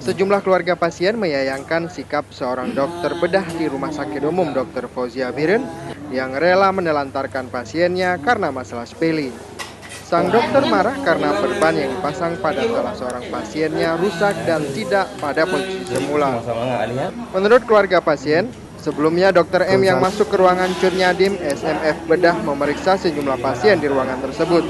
Sejumlah keluarga pasien menyayangkan sikap seorang dokter bedah di Rumah Sakit Umum Dr. Fauzia Biren yang rela menelantarkan pasiennya karena masalah sepele. Sang dokter marah karena perban yang dipasang pada salah seorang pasiennya rusak dan tidak pada posisi semula. Menurut keluarga pasien, sebelumnya Dr. M yang masuk ke ruangan Cut Nyadim SMF bedah memeriksa sejumlah pasien di ruangan tersebut.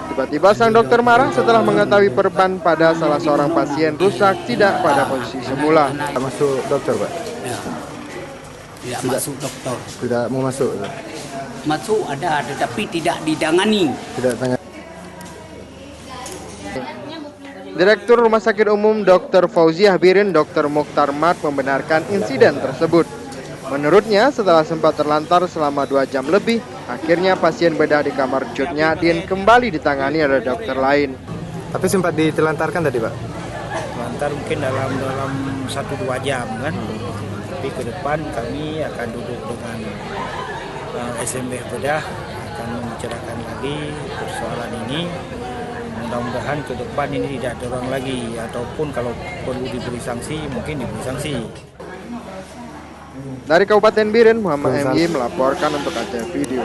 Tiba-tiba sang dokter marah setelah mengetahui perban pada salah seorang pasien rusak tidak pada posisi semula. Masuk dokter, Pak? Ya, tidak masuk dokter. Tidak mau masuk? Masuk ada, tetapi tidak ditangani. Tidak tanya. Direktur Rumah Sakit Umum Dr. Fauzia Biren, Dr. Mokhtar Mat membenarkan insiden tersebut. Menurutnya, setelah sempat terlantar selama 2 jam lebih, akhirnya pasien bedah di kamar Cut Nyadin kembali ditangani oleh dokter lain. Tapi sempat ditelantarkan tadi, Pak? Lantar mungkin dalam 1-2 jam kan. Tapi ke depan kami akan duduk dengan SMF bedah, akan membicarakan lagi persoalan ini. Mudah-mudahan ke depan ini tidak terulang lagi, ataupun kalau perlu diberi sanksi mungkin diberi sanksi. Dari Kabupaten Biren, Muhammad MY melaporkan untuk ACF Video.